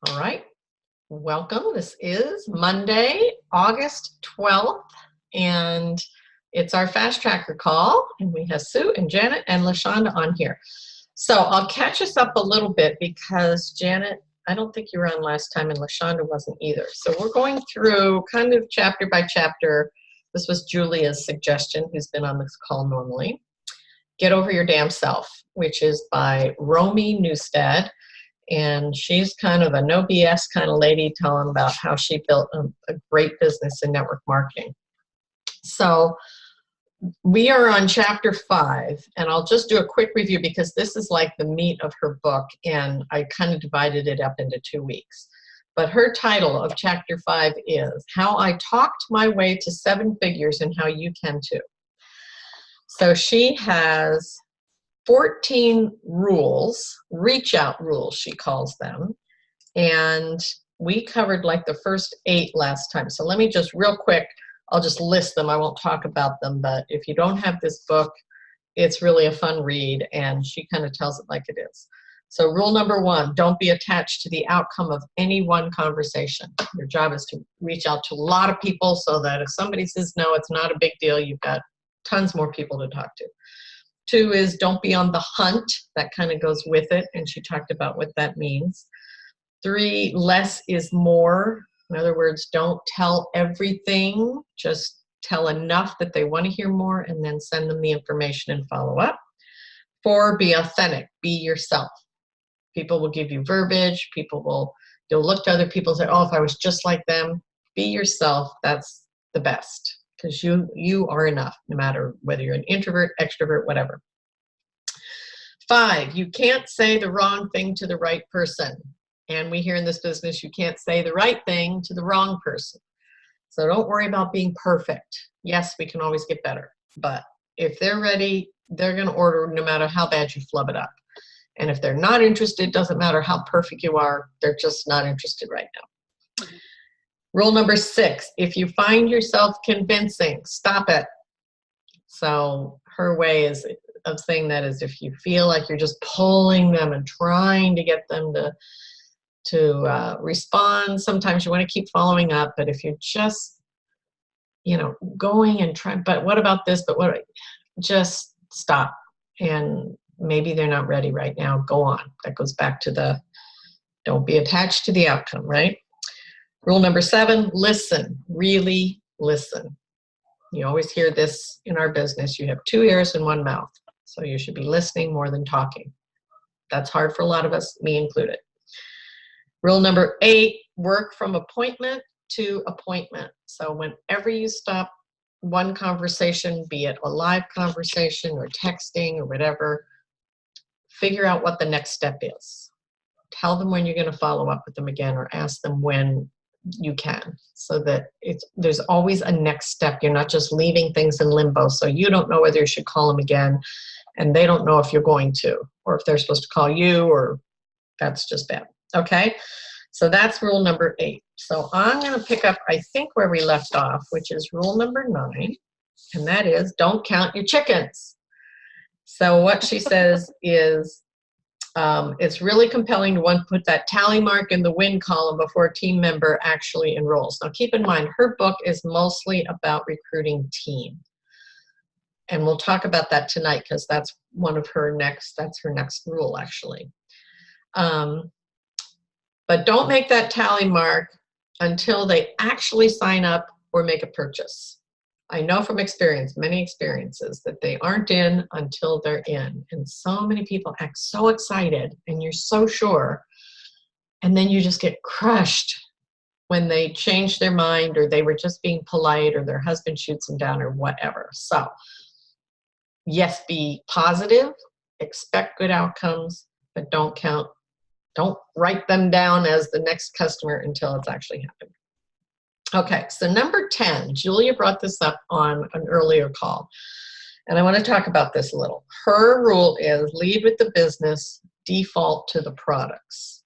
All right, welcome. This is Monday, August 12th, and it's our Fast Tracker call, and we have Sue and Janet and LaShonda on here. So I'll catch us up a little bit because Janet, I don't think you were on last time, and LaShonda wasn't either. So we're going through kind of chapter by chapter. This was Julia's suggestion, who's been on this call normally. Get Over Your Damn Self, which is by Romy Newstead. And she's kind of a no BS kind of lady telling about how she built a great business in network marketing. So we are on chapter 5, and I'll just do a quick review because this is like the meat of her book, and I kind of divided it up into 2 weeks. But her title of chapter 5 is How I Talked My Way to 7 Figures and How You Can Too. So she has 14 rules, reach out rules, she calls them. And we covered like the first 8 last time. So let me just real quick, I'll just list them. I won't talk about them, but if you don't have this book, it's really a fun read, and she kind of tells it like it is. So rule number 1, don't be attached to the outcome of any one conversation. Your job is to reach out to a lot of people so that if somebody says no, it's not a big deal. You've got tons more people to talk to. 2 is don't be on the hunt. That kind of goes with it, and she talked about what that means. 3, less is more. In other words, don't tell everything. Just tell enough that they want to hear more, and then send them the information and follow up. 4, be authentic. Be yourself. People will give you verbiage. You'll look to other people and say, oh, if I was just like them. Be yourself. That's the best. Because you are enough, no matter whether you're an introvert, extrovert, whatever. 5, you can't say the wrong thing to the right person. And we hear in this business, you can't say the right thing to the wrong person. So don't worry about being perfect. Yes, we can always get better. But if they're ready, they're going to order no matter how bad you flub it up. And if they're not interested, doesn't matter how perfect you are, they're just not interested right now. Rule number 6, if you find yourself convincing, stop it. So her way of saying that is if you feel like you're just pulling them and trying to get them to respond, sometimes you want to keep following up, but if you're just, going and trying, but what about this, just stop. And maybe they're not ready right now, go on. That goes back to don't be attached to the outcome, right? Rule number 7, listen, really listen. You always hear this in our business. You have 2 ears and 1 mouth. So you should be listening more than talking. That's hard for a lot of us, me included. Rule number 8, work from appointment to appointment. So whenever you stop one conversation, be it a live conversation or texting or whatever, figure out what the next step is. Tell them when you're going to follow up with them again, or ask them when you can, so that there's always a next step. You're not just leaving things in limbo, so you don't know whether you should call them again, and they don't know if you're going to, or if they're supposed to call you, or that's just bad. Okay, so that's rule number 8. So I'm going to pick up, I think, where we left off, which is rule number 9, and that is don't count your chickens. So what she says is, it's really compelling to put that tally mark in the win column before a team member actually enrolls. Now keep in mind, her book is mostly about recruiting team. And we'll talk about that tonight because that's her next rule actually. But don't make that tally mark until they actually sign up or make a purchase. I know from experience, many experiences, that they aren't in until they're in. And so many people act so excited and you're so sure. And then you just get crushed when they change their mind, or they were just being polite, or their husband shoots them down, or whatever. So yes, be positive, expect good outcomes, but don't write them down as the next customer until it's actually happened. Okay, so number 10, Julia brought this up on an earlier call, and I want to talk about this a little. Her rule is lead with the business, default to the products.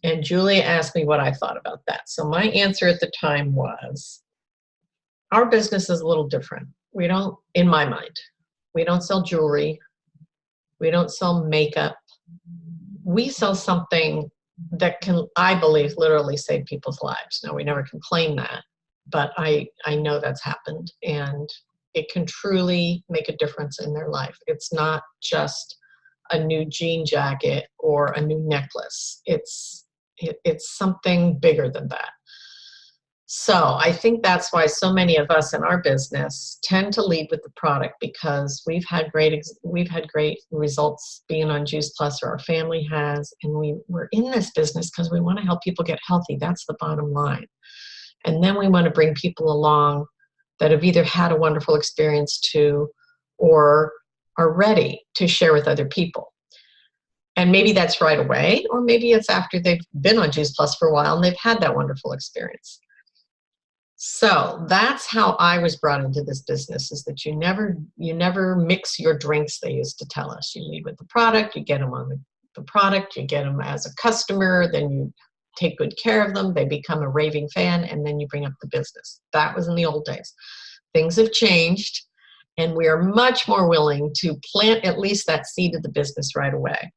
And Julia asked me what I thought about that. So my answer at the time was, our business is a little different. We don't, in my mind, we don't sell jewelry. We don't sell makeup. We sell something that can, I believe, literally save people's lives. Now, we never can claim that, but I know that's happened, and it can truly make a difference in their life. It's not just a new jean jacket or a new necklace. It's something bigger than that. So I think that's why so many of us in our business tend to lead with the product, because we've had great results being on Juice Plus, or our family has, and we're in this business because we want to help people get healthy. That's the bottom line. And then we want to bring people along that have either had a wonderful experience too, or are ready to share with other people. And maybe that's right away, or maybe it's after they've been on Juice Plus for a while and they've had that wonderful experience. So that's how I was brought into this business, is that you never mix your drinks, they used to tell us. You lead with the product, you get them on the product, you get them as a customer, then you take good care of them, they become a raving fan, and then you bring up the business. That was in the old days. Things have changed, and we are much more willing to plant at least that seed of the business right away.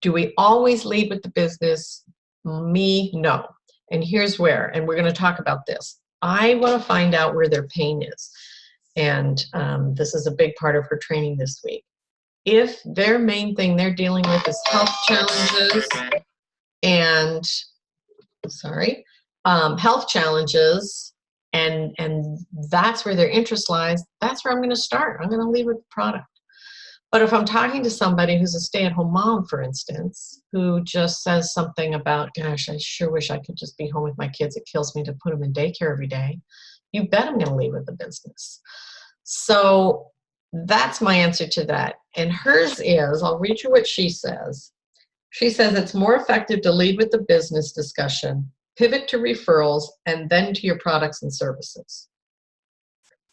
Do we always lead with the business? Me, no. And here's where, and we're going to talk about this. I want to find out where their pain is. And this is a big part of her training this week. If their main thing they're dealing with is health challenges and, health challenges, and that's where their interest lies, that's where I'm going to start. I'm going to lead with the product. But if I'm talking to somebody who's a stay-at-home mom, for instance, who just says something about, gosh, I sure wish I could just be home with my kids. It kills me to put them in daycare every day. You bet I'm going to lead with the business. So that's my answer to that. And hers is, I'll read you what she says. She says it's more effective to lead with the business discussion, pivot to referrals, and then to your products and services.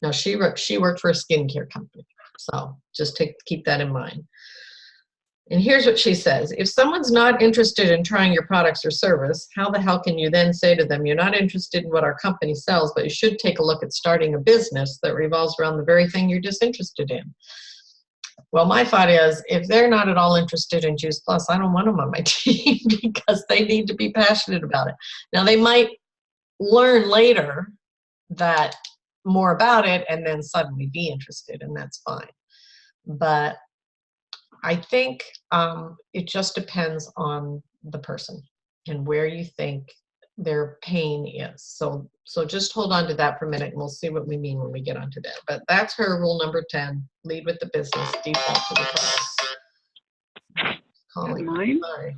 Now, she worked for a skincare company. So just keep that in mind. And here's what she says. If someone's not interested in trying your products or service, how the hell can you then say to them, you're not interested in what our company sells, but you should take a look at starting a business that revolves around the very thing you're disinterested in? Well, my thought is, if they're not at all interested in Juice Plus, I don't want them on my team, because they need to be passionate about it. Now, they might learn later that more about it and then suddenly be interested, and that's fine. But I think it just depends on the person and where you think their pain is. So just hold on to that for a minute, and we'll see what we mean when we get onto that. But that's her rule number 10, lead with the business, default to the price. Calling. Mine? Sorry.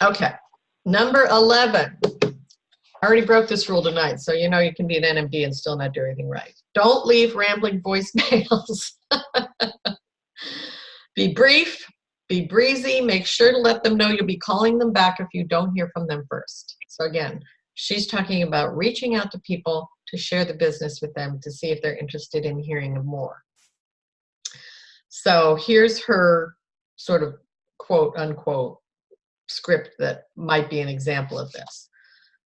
Okay, number 11. I already broke this rule tonight, so you know you can be an NMD and still not do everything right. Don't leave rambling voicemails. Be brief, be breezy, make sure to let them know you'll be calling them back if you don't hear from them first. So again, she's talking about reaching out to people to share the business with them to see if they're interested in hearing more. So here's her sort of quote unquote script that might be an example of this,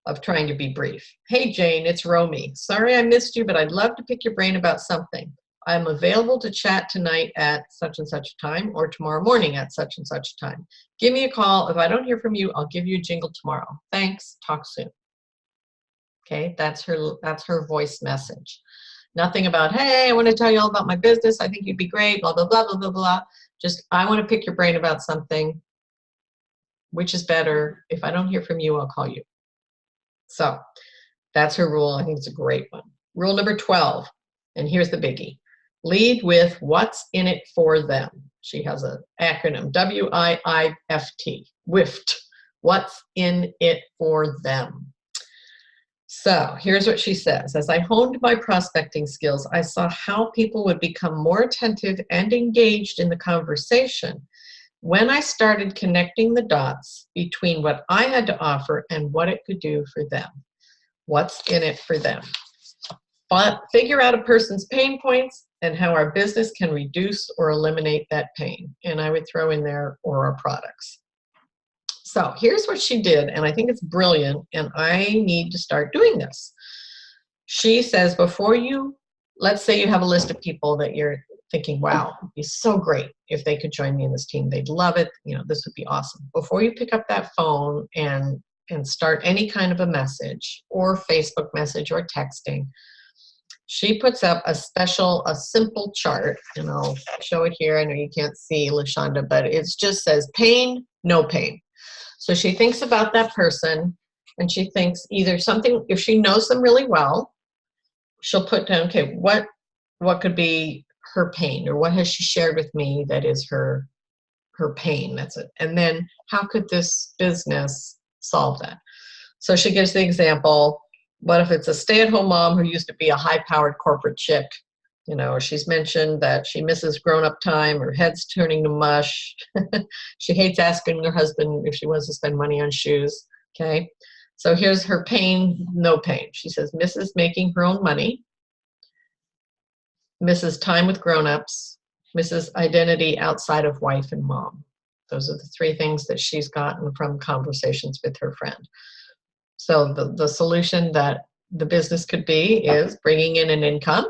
of trying to be brief. Hey Jane, it's Romy. Sorry I missed you, but I'd love to pick your brain about something. I'm available to chat tonight at such and such time, or tomorrow morning at such and such time. Give me a call. If I don't hear from you, I'll give you a jingle tomorrow. Thanks, talk soon. Okay, that's her voice message. Nothing about, hey, I want to tell you all about my business. I think you'd be great, blah, blah, blah, blah, blah, blah. Just, I want to pick your brain about something. Which is better? If I don't hear from you, I'll call you. So that's her rule. I think it's a great one. Rule number 12, and here's the biggie. Lead with what's in it for them. She has an acronym, W-I-I-F-T, WIFT, what's in it for them. So here's what she says. As I honed my prospecting skills, I saw how people would become more attentive and engaged in the conversation when I started connecting the dots between what I had to offer and what it could do for them. What's in it for them? But figure out a person's pain points and how our business can reduce or eliminate that pain. And I would throw in there, or our products. So here's what she did, and I think it's brilliant, and I need to start doing this. She says, before you, let's say you have a list of people that you're thinking, wow, it'd be so great if they could join me in this team. They'd love it. You know, this would be awesome. Before you pick up that phone and start any kind of a message or Facebook message or texting, she puts up a simple chart, and I'll show it here. I know you can't see LaShonda, but it just says pain, no pain. So she thinks about that person, and she thinks either something, if she knows them really well, she'll put down, okay, what could be her pain, or what has she shared with me that is her pain? That's it. And then how could this business solve that? So she gives the example, what if it's a stay-at-home mom who used to be a high-powered corporate chick? You know, she's mentioned that she misses grown-up time, her head's turning to mush. She hates asking her husband if she wants to spend money on shoes, okay? So here's her pain, no pain. She says, misses making her own money, misses time with grown-ups, misses identity outside of wife and mom. Those are the three things that she's gotten from conversations with her friend. So the solution that the business could be is bringing in an income.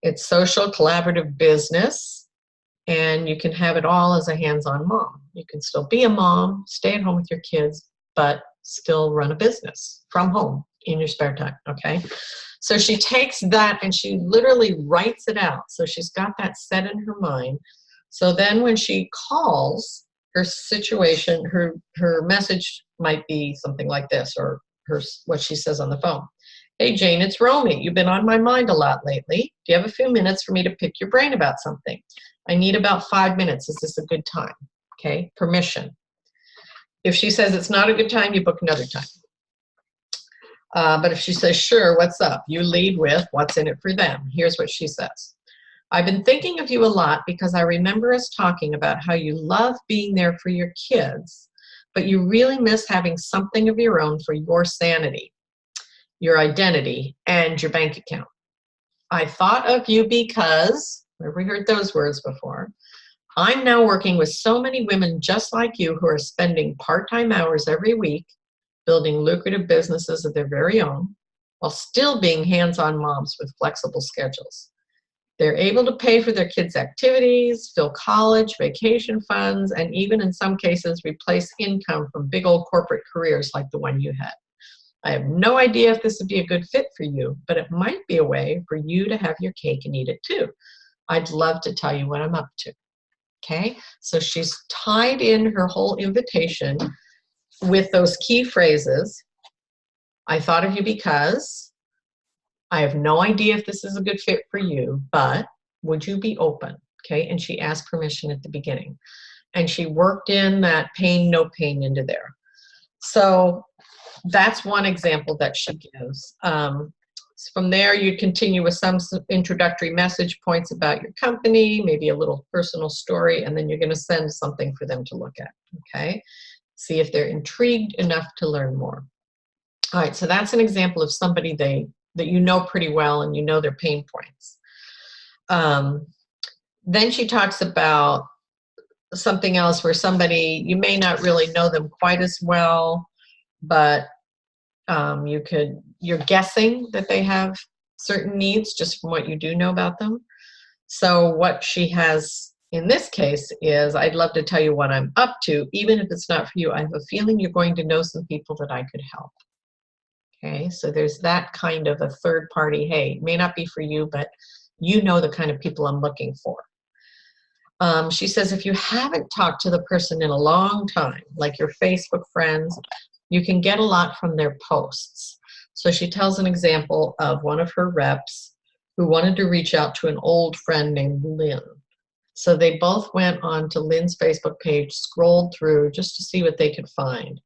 It's social, collaborative business, and you can have it all as a hands-on mom. You can still be a mom, stay at home with your kids, but still run a business from home in your spare time, okay? So she takes that and she literally writes it out. So she's got that set in her mind. So then when she calls, her situation, her message might be something like this, or what she says on the phone. Hey, Jane, it's Romy. You've been on my mind a lot lately. Do you have a few minutes for me to pick your brain about something? I need about 5 minutes. Is this a good time? Okay, permission. If she says it's not a good time, you book another time. But if she says, sure, what's up? You lead with what's in it for them. Here's what she says. I've been thinking of you a lot because I remember us talking about how you love being there for your kids, but you really miss having something of your own for your sanity, your identity, and your bank account. I thought of you because, have we heard those words before? I'm now working with so many women just like you who are spending part-time hours every week building lucrative businesses of their very own while still being hands-on moms with flexible schedules. They're able to pay for their kids' activities, fill college, vacation funds, and even in some cases replace income from big old corporate careers like the one you had. I have no idea if this would be a good fit for you, but it might be a way for you to have your cake and eat it too. I'd love to tell you what I'm up to. Okay, so she's tied in her whole invitation with those key phrases. I thought of you because I have no idea if this is a good fit for you, but would you be open? Okay, and she asked permission at the beginning. And she worked in that pain, no pain into there. So that's one example that she gives. From there, you continue with some introductory message points about your company, maybe a little personal story, and then you're going to send something for them to look at, okay? See if they're intrigued enough to learn more. All right, so that's an example of somebody that you know pretty well and you know their pain points. Then she talks about something else where somebody, you may not really know them quite as well, but you're guessing that they have certain needs just from what you do know about them. So what she has in this case is, I'd love to tell you what I'm up to, even if it's not for you. I have a feeling you're going to know some people that I could help. Okay, so there's that kind of a third party, hey, it may not be for you, but you know the kind of people I'm looking for. She says, if you haven't talked to the person in a long time, like your Facebook friends, you can get a lot from their posts. So she tells an example of one of her reps who wanted to reach out to an old friend named Lynn. So they both went on to Lynn's Facebook page, scrolled through just to see what they could find.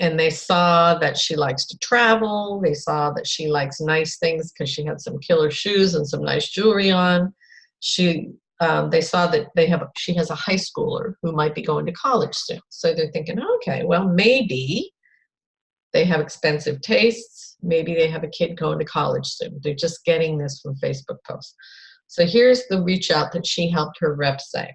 And they saw that she likes to travel. They saw that she likes nice things because she had some killer shoes and some nice jewelry on. They saw that she has a high schooler who might be going to college soon. So they're thinking, okay, well, maybe they have expensive tastes. Maybe they have a kid going to college soon. They're just getting this from Facebook posts. So here's the reach out that she helped her rep say.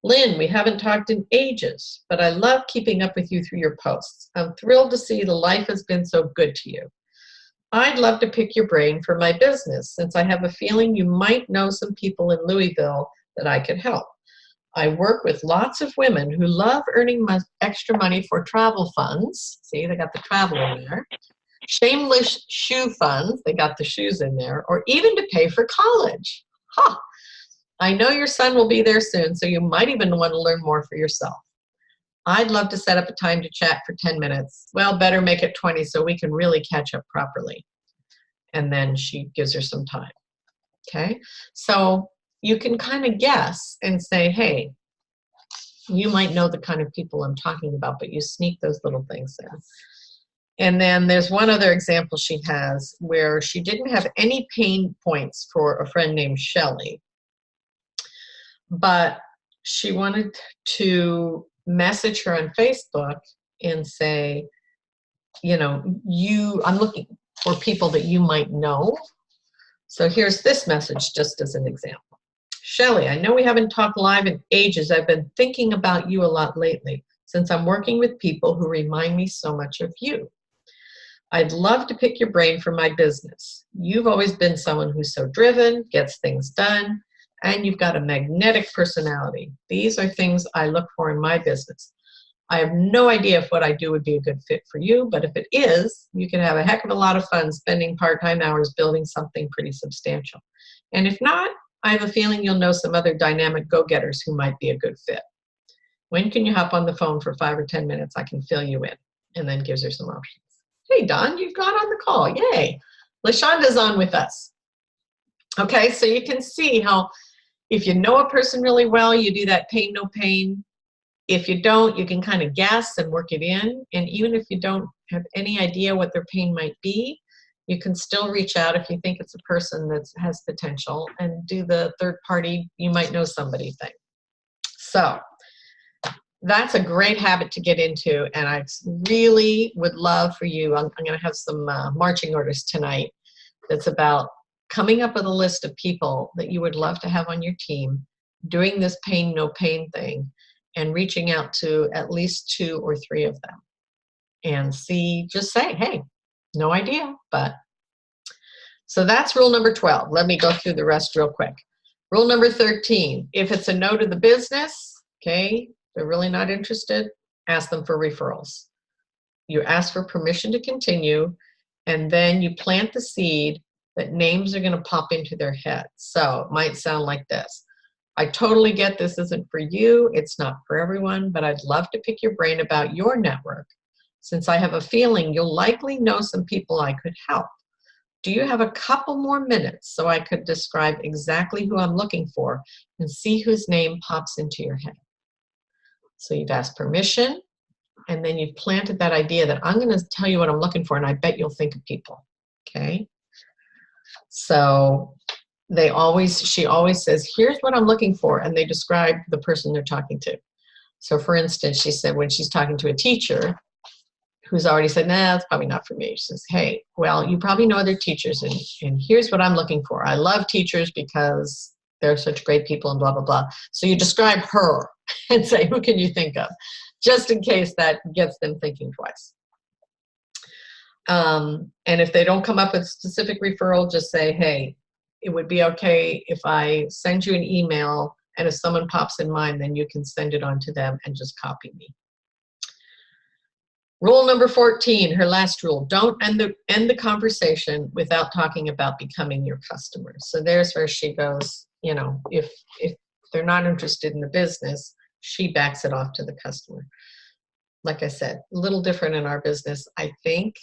Lynn, we haven't talked in ages, but I love keeping up with you through your posts. I'm thrilled to see the life has been so good to you. I'd love to pick your brain for my business since I have a feeling you might know some people in Louisville that I could help. I work with lots of women who love earning extra money for travel funds. See, they got the travel in there. Shameless shoe funds, they got the shoes in there, or even to pay for college. Huh. I know your son will be there soon, so you might even want to learn more for yourself. I'd love to set up a time to chat for 10 minutes. Well, better make it 20 so we can really catch up properly. And then she gives her some time. Okay? So you can kind of guess and say, hey, you might know the kind of people I'm talking about, but you sneak those little things in. And then there's one other example she has where she didn't have any pain points for a friend named Shelley, but she wanted to message her on Facebook and say, you know, I'm looking for people that you might know. So here's this message just as an example. Shelley, I know we haven't talked live in ages. I've been thinking about you a lot lately since I'm working with people who remind me so much of you. I'd love to pick your brain for my business. You've always been someone who's so driven, gets things done, and you've got a magnetic personality. These are things I look for in my business. I have no idea if what I do would be a good fit for you, but if it is, you can have a heck of a lot of fun spending part-time hours building something pretty substantial. And if not, I have a feeling you'll know some other dynamic go-getters who might be a good fit. When can you hop on the phone for 5 or 10 minutes? I can fill you in. And then gives her some options. Hey, Don, you've got on the call. Yay. LaShonda's on with us. Okay, so you can see how if you know a person really well, you do that pain, no pain. If you don't, you can kind of guess and work it in. And even if you don't have any idea what their pain might be, you can still reach out if you think it's a person that has potential and do the third party, you might know somebody thing. So that's a great habit to get into. And I really would love for you, I'm going to have some marching orders tonight that's about coming up with a list of people that you would love to have on your team, doing this pain, no pain thing, and reaching out to at least 2 or 3 of them and see, just say, hey, no idea, but. So that's rule number 12. Let me go through the rest real quick. Rule number 13, if it's a no to the business, okay, they're really not interested, ask them for referrals. You ask for permission to continue, and then you plant the seed that names are going to pop into their head. So it might sound like this. I totally get this isn't for you. It's not for everyone, but I'd love to pick your brain about your network since I have a feeling you'll likely know some people I could help. Do you have a couple more minutes so I could describe exactly who I'm looking for and see whose name pops into your head? So you've asked permission, and then you've planted that idea that I'm going to tell you what I'm looking for, and I bet you'll think of people, okay? So she always says, here's what I'm looking for, and they describe the person they're talking to. So for instance, she said when she's talking to a teacher who's already said, nah, that's probably not for me. She says, hey, well, you probably know other teachers, and here's what I'm looking for. I love teachers because they're such great people and blah, blah, blah. So you describe her and say, who can you think of? Just in case that gets them thinking twice. And if they don't come up with a specific referral, just say, hey, it would be okay if I send you an email, and if someone pops in mind, then you can send it on to them and just copy me. Rule number 14, her last rule, don't end the conversation without talking about becoming your customer. So there's where she goes, you know, if they're not interested in the business, she backs it off to the customer. Like I said, a little different in our business. I think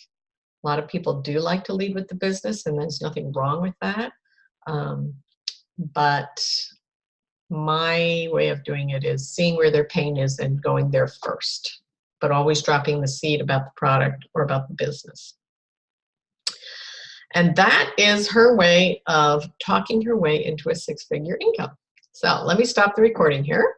a lot of people do like to lead with the business, and there's nothing wrong with that. But my way of doing it is seeing where their pain is and going there first, but always dropping the seed about the product or about the business. And that is her way of talking her way into a 6-figure income. So let me stop the recording here.